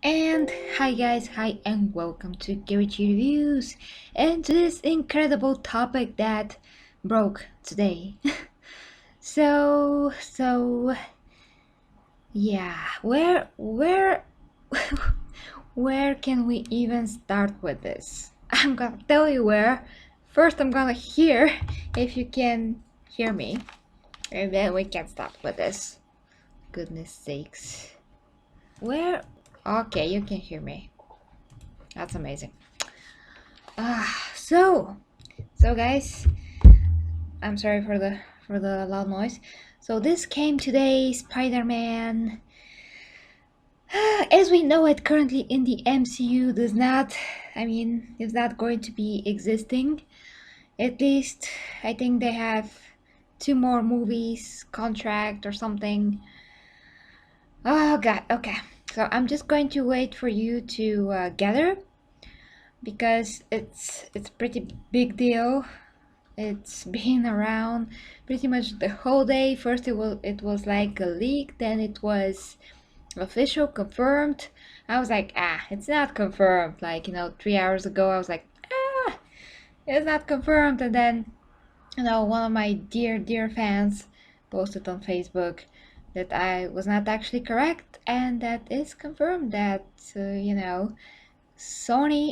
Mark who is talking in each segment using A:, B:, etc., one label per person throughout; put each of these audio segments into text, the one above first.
A: And hi guys, hi and welcome to Gary Reviews and to this incredible topic that broke today. so yeah, where where can we even start with this? I'm gonna tell you where. First I'm gonna hear if you can hear me. And then we can start with this. Goodness sakes. Where okay, you can hear me. That's amazing. So guys, I'm sorry for the loud noise. So this came today, Spider-Man. As we know it currently in the MCU does not, is not going to be existing. At least I think they have 2 more movies contract or something. Oh god, okay. So I'm just going to wait for you to gather because it's pretty big deal. It's been around pretty much the whole day. First it was like a leak, then it was official confirmed. I was like, it's not confirmed. Like, 3 hours ago I was like, it's not confirmed. And then, one of my dear fans posted on Facebook that I was not actually correct, and that is confirmed that Sony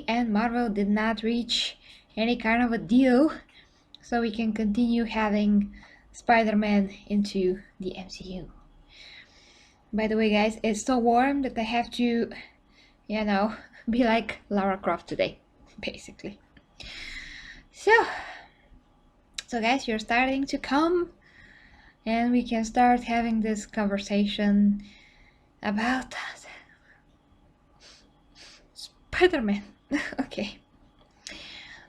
A: and Marvel did not reach any kind of a deal so we can continue having Spider-Man into the MCU. By the way, guys, it's so warm that I have to, be like Lara Croft today, basically. So guys, you're starting to come, and we can start having this conversation about Spider-Man. Okay.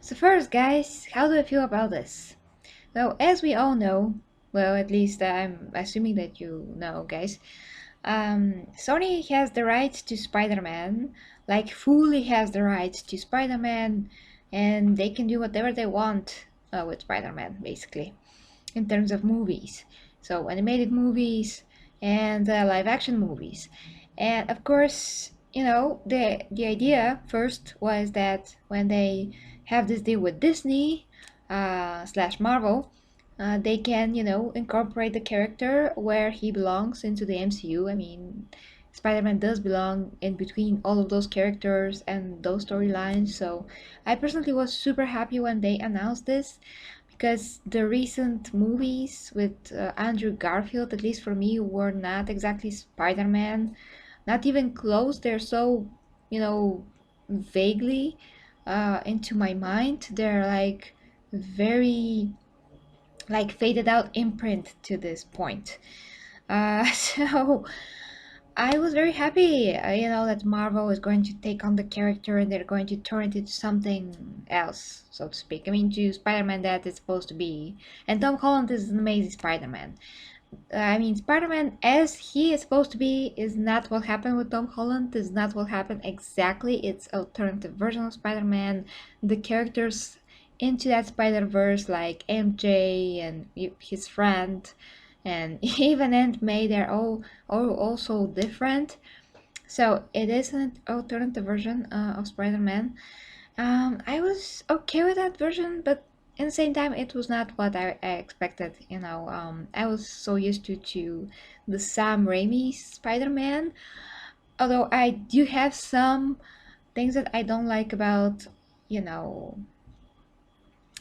A: So first, guys, how do I feel about this? Well, as we all know, well, at least I'm assuming that you know, guys, Sony has the rights to Spider-Man, like fully has the rights to Spider-Man, and they can do whatever they want with Spider-Man, basically, in terms of movies. So animated movies and live-action movies, and of course, the idea first was that when they have this deal with Disney slash Marvel, they can, incorporate the character where he belongs into the MCU. I mean, Spider-Man does belong in between all of those characters and those storylines. So I personally was super happy when they announced this because the recent movies with Andrew Garfield, at least for me, were not exactly Spider-Man, not even close. They're so, vaguely into my mind. They're like very like faded out imprint to this point. So I was very happy, that Marvel is going to take on the character and they're going to turn it into something else, so to speak. I mean, to Spider-Man that it's supposed to be. And Tom Holland is an amazing Spider-Man. I mean, Spider-Man as he is supposed to be is not what happened with Tom Holland, is not what happened exactly. It's alternative version of Spider-Man. The characters into that Spider-Verse, like MJ and his friend, and even Aunt May, they're all also different. So it is an alternative version of Spider-Man. I was okay with that version, but at the same time, it was not what I expected. I was so used to the Sam Raimi Spider-Man. Although I do have some things that I don't like about, you know,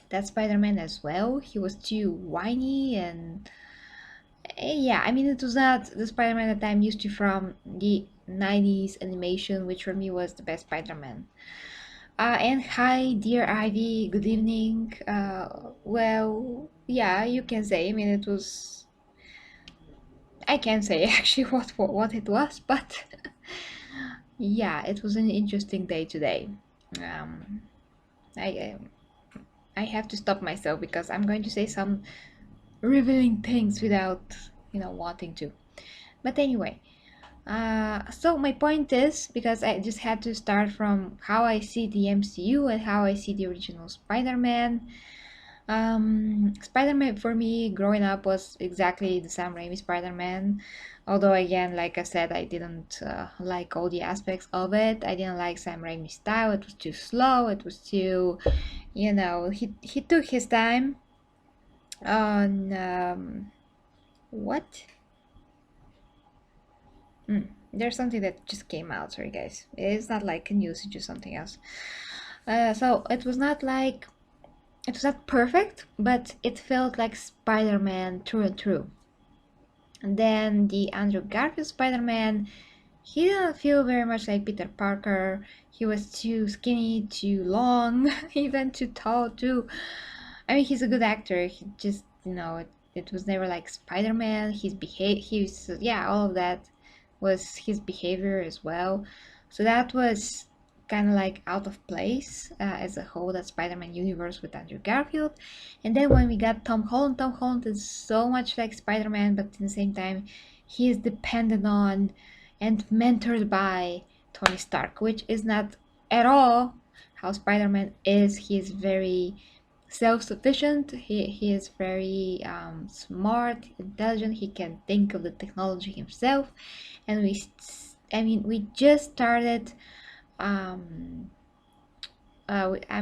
A: that Spider-Man as well. He was too whiny and yeah, I mean, it was not the Spider-Man that I'm used to from the 90s animation, which for me was the best Spider-Man. And hi, dear Ivy, good evening. Well, yeah, you can say. I mean, it was. I can't say actually what it was, but yeah, it was an interesting day today. Um, I I have to stop myself because I'm going to say some revealing things without wanting to. But anyway, so my point is, because I just had to start from how I see the MCU and how I see the original Spider-Man. Spider-Man for me growing up was exactly the Sam Raimi Spider-Man. Although again, like I said, I didn't like all the aspects of it. I didn't like Sam Raimi's style. It was too slow. It was too, he took his time on what? There's something that just came out. Sorry, guys. It's not like a news. It's just something else. So it was not perfect, but it felt like Spider-Man through and through. And then the Andrew Garfield Spider-Man, he didn't feel very much like Peter Parker. He was too skinny, too long, even too tall, too. I mean, he's a good actor. He just, it was never like Spider-Man. Yeah, all of that was his behavior as well. So that was kind of like out of place as a whole, that Spider-Man universe with Andrew Garfield. And then when we got Tom Holland is so much like Spider-Man, but at the same time, he is dependent on and mentored by Tony Stark, which is not at all how Spider-Man is. He is very self-sufficient. He is very smart, intelligent. He can think of the technology himself. And we just started. I'm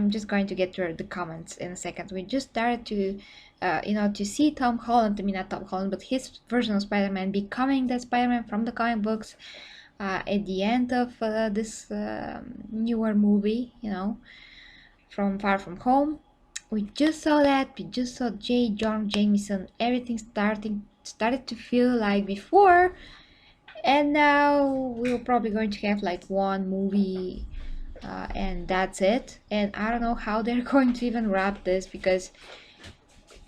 A: just going to get to the comments in a second. We just started to see Tom Holland. I mean, not Tom Holland, but his version of Spider-Man becoming the Spider-Man from the comic books. At the end of this newer movie, from Far From Home, we just saw that. We just saw J. Jonah Jameson. Everything started to feel like before, and now we're probably going to have like one movie, and that's it. And I don't know how they're going to even wrap this, because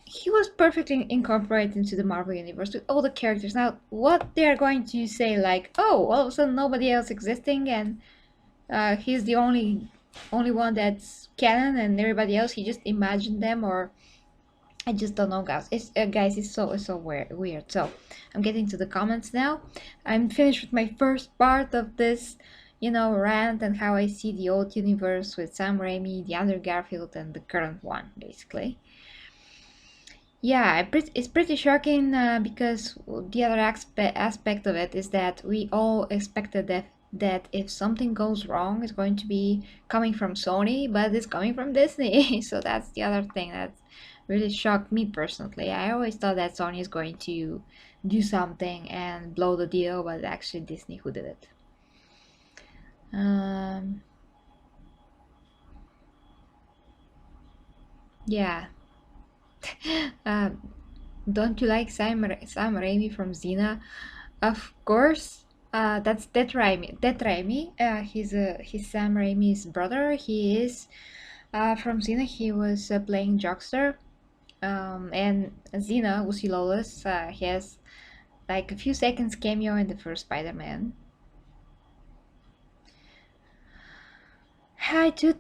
A: he was perfectly incorporated into the Marvel universe with all the characters. Now, what they're going to say, like, oh, all of a sudden nobody else existing, and he's the only one that's canon, and everybody else he just imagined them, or I just don't know, guys. It's so weird. So I'm getting to the comments now. I'm finished with my first part of this, rant and how I see the old universe with Sam Raimi, the Andrew Garfield, and the current one, basically. Yeah, it's pretty shocking, because the other aspect of it is that we all expected that if something goes wrong, it's going to be coming from Sony, but it's coming from Disney. So that's the other thing that really shocked me personally. I always thought that Sony is going to do something and blow the deal, but actually Disney who did it. Yeah. Don't you like Sam Raimi from Xena? Of course. That's Ted Raimi. He's Sam Raimi's brother. He is from Xena. He was playing Jockster. And Xena, Lucy Lawless, he has like a few seconds cameo in the first Spider-Man. Hi to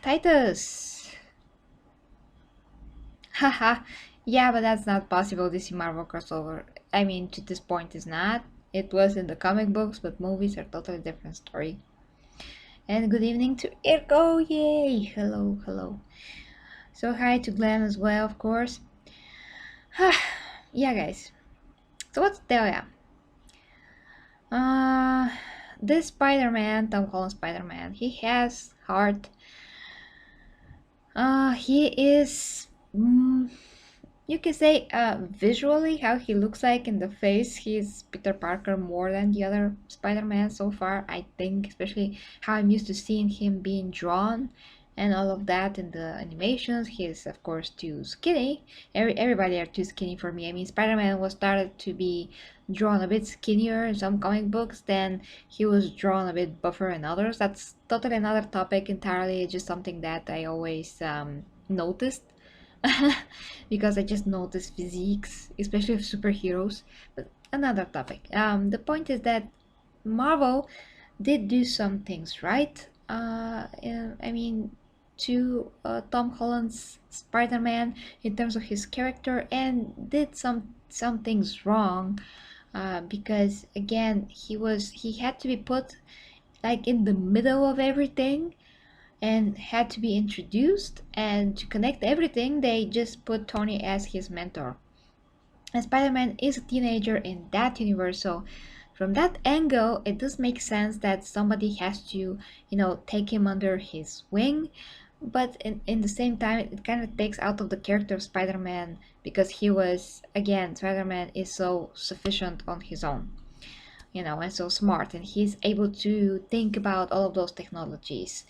A: Titus. Haha. Yeah, but that's not possible. DC Marvel crossover. I mean, to this point, is not. It was in the comic books, but movies are totally different story. And good evening to Irko. Yay! Hello, hello. So hi to Glenn as well, of course. Yeah, guys. So what's the tell ya? This Spider-Man, Tom Holland Spider-Man, he has heart. He is, you can say, visually how he looks like in the face, he's Peter Parker more than the other Spider-Man so far, I think, especially how I'm used to seeing him being drawn and all of that in the animations. He's of course too skinny. Everybody are too skinny for me. I mean, Spider-Man was started to be drawn a bit skinnier in some comic books, then he was drawn a bit buffer in others. That's totally another topic entirely. It's just something that I always noticed. Because I just noticed physiques, especially of superheroes. But another topic. The point is that Marvel did do some things right. I mean, to Tom Holland's Spider-Man in terms of his character, and did some things wrong, because again he had to be put like in the middle of everything and had to be introduced, and to connect everything they just put Tony as his mentor. And Spider-Man is a teenager in that universe, so from that angle, it does make sense that somebody has to, take him under his wing. But in the same time, it kind of takes out of the character of Spider-Man because he was, again, Spider-Man is so sufficient on his own, and so smart, and he's able to think about all of those technologies.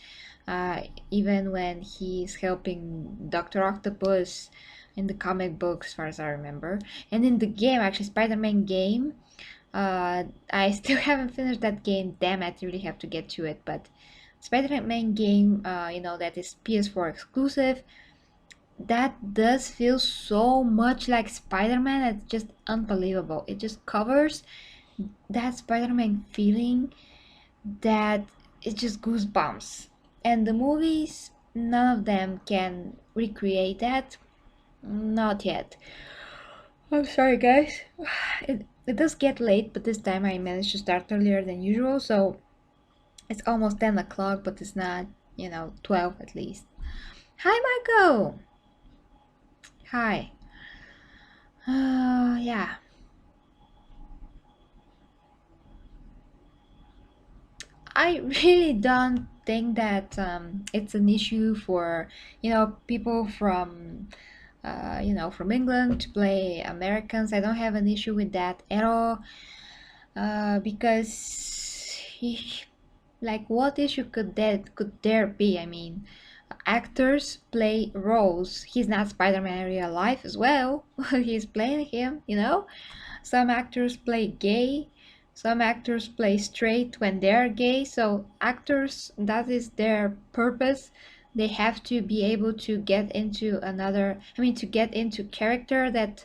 A: Even when he's helping Dr. Octopus in the comic books, as far as I remember. And in the game, actually, Spider-Man game, I still haven't finished that game. Damn, I really have to get to it. But Spider-Man game, that is PS4 exclusive, that does feel so much like Spider-Man. It's just unbelievable. It just covers that Spider-Man feeling that it's just goosebumps. And the movies, none of them can recreate that. Not yet. I'm sorry, guys. It does get late, but this time I managed to start earlier than usual, so it's almost 10 o'clock, but it's not, 12 at least. Hi, Michael! Hi. Yeah. I really don't think that it's an issue for, people from England to play Americans. I don't have an issue with that at all. Because like what issue could there be? I mean, actors play roles. He's not Spider-Man in real life as well. He's playing him. Some actors play gay, some actors play straight when they're gay. So actors, that is their purpose. They have to be able to get into to get into character that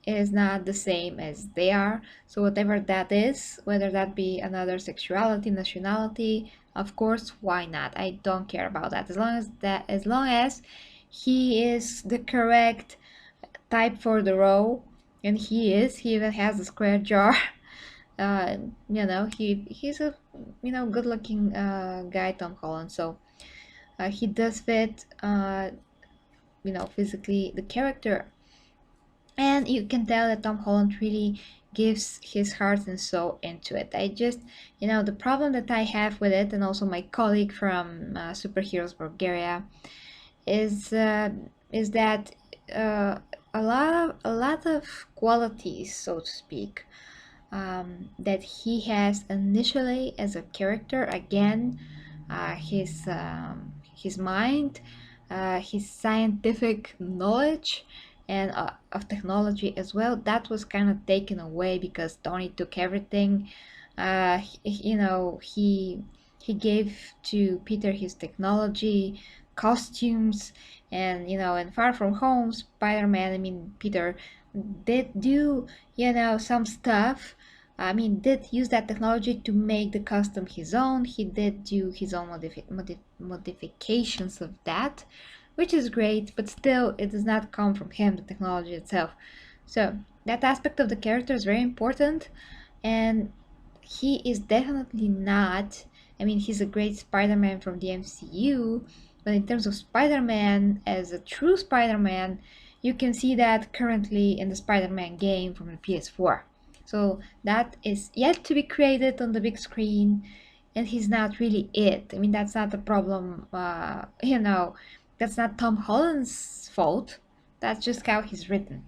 A: is not the same as they are. So whatever that is, whether that be another sexuality, nationality, of course, why not? I don't care about that. As long as he is the correct type for the role, and he even has a square jaw. He's a good looking guy, Tom Holland. So he does fit physically the character, and you can tell that Tom Holland really gives his heart and soul into it. I just, the problem that I have with it, and also my colleague from Superheroes Bulgaria, is that uh, a lot of qualities, so to speak, that he has initially as a character. Again, his mind, his scientific knowledge, and of technology as well. That was kind of taken away because Tony took everything. He gave to Peter his technology, costumes, and Far From Home, Spider-Man. I mean, Peter did do some stuff. Did use that technology to make the custom his own. He did do his own modifications of that, which is great, but still, it does not come from him, the technology itself. So, that aspect of the character is very important, and he is definitely not. He's a great Spider Man from the MCU, but in terms of Spider Man as a true Spider Man, you can see that currently in the Spider Man game from the PS4. So that is yet to be created on the big screen, and he's not really it. That's not the problem. That's not Tom Holland's fault. That's just how he's written.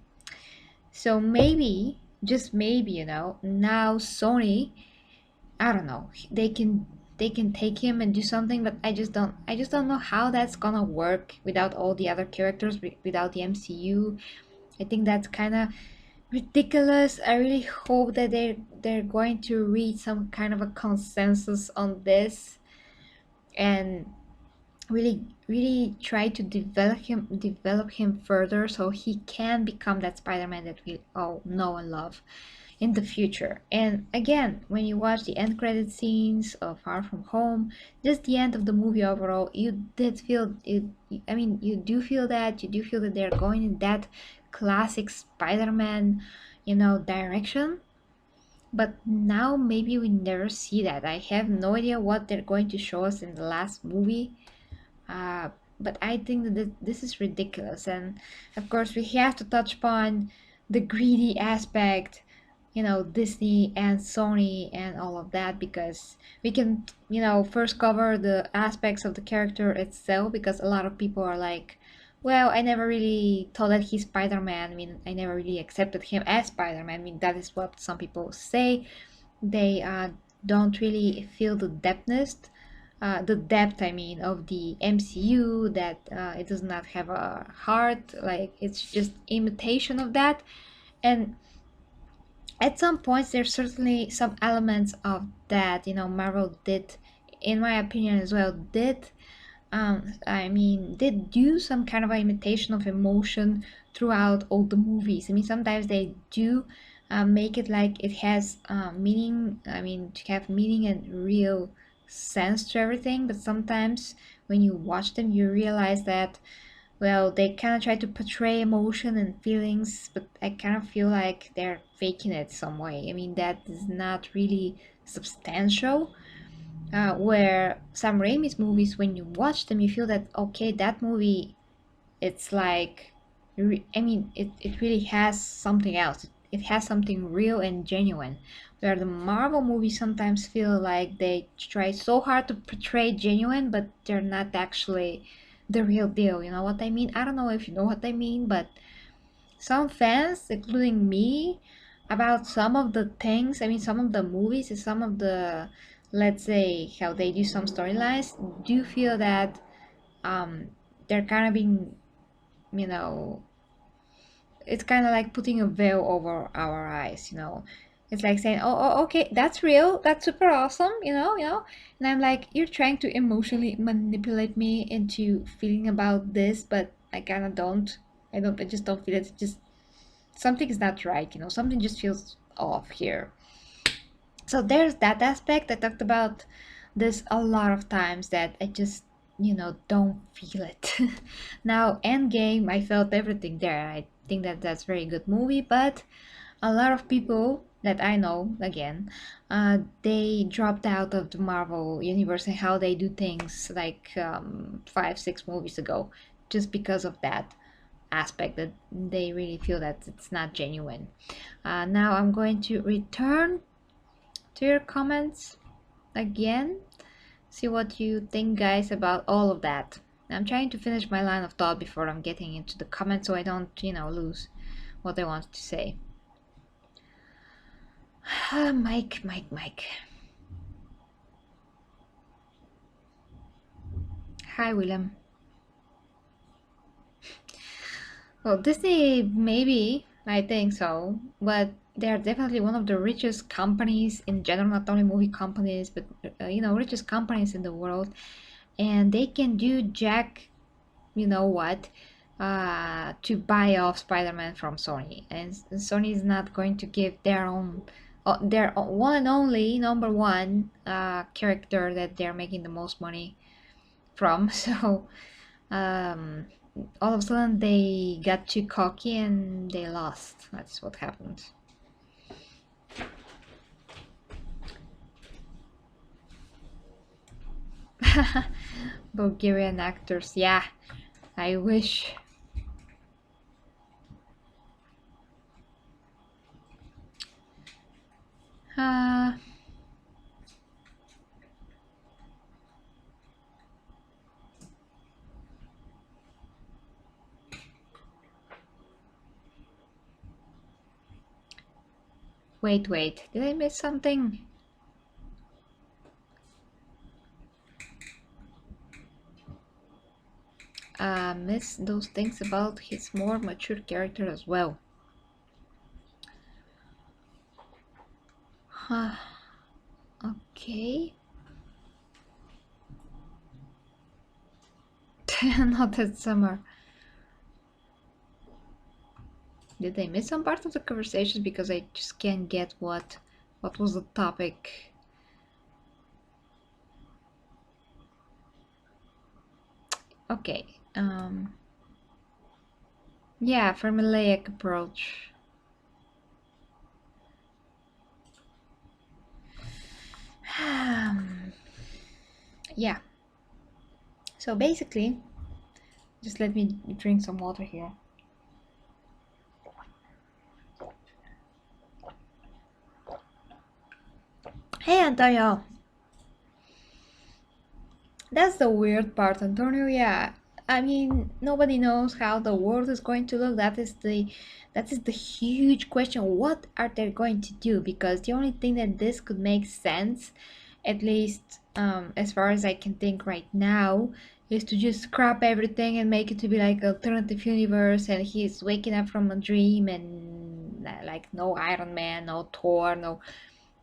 A: So maybe, just maybe, now Sony, I don't know, they can take him and do something, but I just don't know how that's gonna work without all the other characters, without the MCU. I think that's kind of ridiculous. I really hope that they're going to reach some kind of a consensus on this, and really really try to develop him further so he can become that Spider-Man that we all know and love in the future. And again, when you watch the end credit scenes of Far From Home, just the end of the movie overall, you did feel it. You do feel that they're going in that classic Spider-Man direction. But now maybe we never see that. I have no idea what they're going to show us in the last movie. But I think that this is ridiculous, and of course we have to touch upon the greedy aspect, Disney and Sony and all of that, because we can, first cover the aspects of the character itself, because a lot of people are like, well, I never really thought that he's Spider-Man. I mean, I never really accepted him as Spider-Man. I mean, that is what some people say. They don't really feel the depth, I mean, of the MCU, that it does not have a heart, like it's just imitation of that. And at some points there's certainly some elements of that, Marvel did, in my opinion as well, did do some kind of a imitation of emotion throughout all the movies. I mean, sometimes they do make it like it has meaning, I mean, to have meaning and real sense to everything, but sometimes when you watch them you realize that, well, they kind of try to portray emotion and feelings, but I kind of feel like they're faking it some way. I mean, that is not really substantial. Where Sam Raimi's movies, when you watch them, you feel that, okay, that movie, it's like, it really has something else. It has something real and genuine. Where the Marvel movies sometimes feel like they try so hard to portray genuine, but they're not actually the real deal. You know what I mean? I don't know if you know what I mean, but some fans, including me, about some of the things, I mean, some of the movies and some of the, let's say, how they do some storylines, do feel that um, they're kind of being, you know, it's kind of like putting a veil over our eyes. It's like saying, oh, okay, that's real, that's super awesome, and I'm like, you're trying to emotionally manipulate me into feeling about this, but I kind of don't. I just don't feel it. It's just something is not right, something just feels off here. So there's that aspect. I talked about this a lot of times, that I just, don't feel it. Now, Endgame, I felt everything there. I think that that's a very good movie, but a lot of people that I know, again, they dropped out of the Marvel universe and how they do things, like 5, 6 movies ago, just because of that aspect, that they really feel that it's not genuine. Now I'm going to return to your comments again, see what you think, guys, about all of that. I'm trying to finish my line of thought before I'm getting into the comments, so I don't, lose what I want to say. Mike. Hi, William. Well, Disney, maybe, I think so, but they're definitely one of the richest companies in general, not only movie companies, but richest companies in the world, and they can do jack, you know what, to buy off Spider-Man from Sony, and Sony is not going to give their one and only number one character that they're making the most money from. So um, all of a sudden they got too cocky and they lost. That's what happened. Bulgarian actors, yeah, I wish. Uh, wait, did I miss something? Miss those things about his more mature character as well. Huh. Okay. Not that summer. Did I miss some part of the conversation, because I just can't get what was the topic? Okay. Yeah, formulaic approach. Yeah. So basically, just let me drink some water here. Hey, Antonio. That's the weird part, Antonio. Yeah, I mean, nobody knows how the world is going to look. That is the huge question. What are they going to do? Because the only thing that this could make sense, at least as far as I can think right now, is to just scrap everything and make it to be like alternative universe, and he's waking up from a dream, and like no Iron Man, no Thor, no,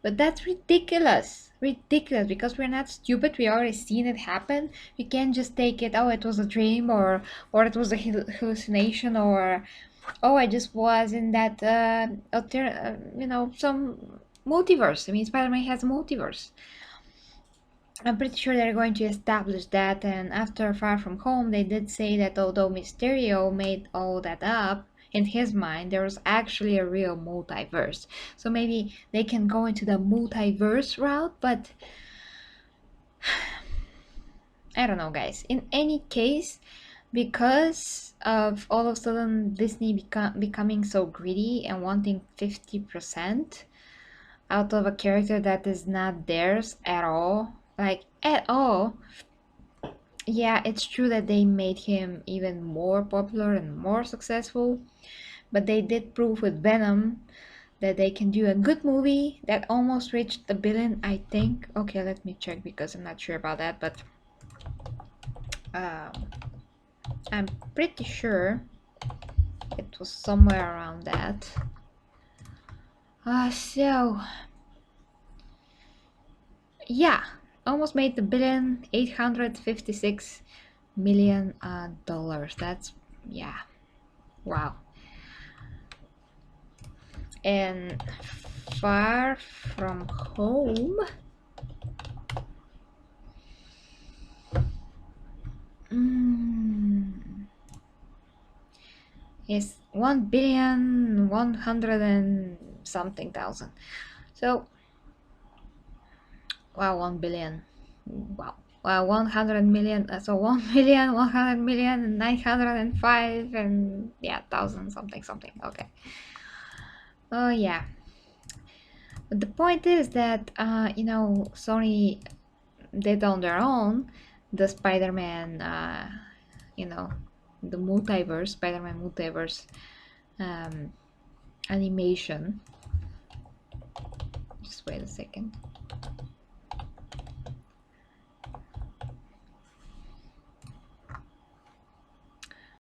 A: but that's ridiculous. Ridiculous because we're not stupid. We already seen it happen. We can't just take it, oh, it was a dream, or it was a hallucination, or oh, I just was in that some multiverse. I mean, Spider-Man has a multiverse. I'm pretty sure they're going to establish that, and after Far From Home, they did say that although Mysterio made all that up, in his mind, there was actually a real multiverse. So maybe they can go into the multiverse route, but I don't know, guys. In any case, because of all of a sudden Disney becoming so greedy and wanting 50% out of a character that is not theirs at all, like at all. Yeah, it's true that they made him even more popular and more successful, but they did prove with Venom that they can do a good movie that almost reached the billion, I think. Okay, let me check because I'm not sure about that, but um, I'm pretty sure it was somewhere around that. So, yeah, almost made the billion, 856 million dollars. That's, yeah, wow. And Far From Home is 1,100,000,000 and something thousand. So, wow, 1 billion. Wow. 100 million, so 1,100,000,000 and 905 and yeah, thousand something something. Okay. Oh yeah. But the point is that Sony did on their own the Spider-Man, you know, the multiverse, Spider-Man multiverse animation. Just wait a second.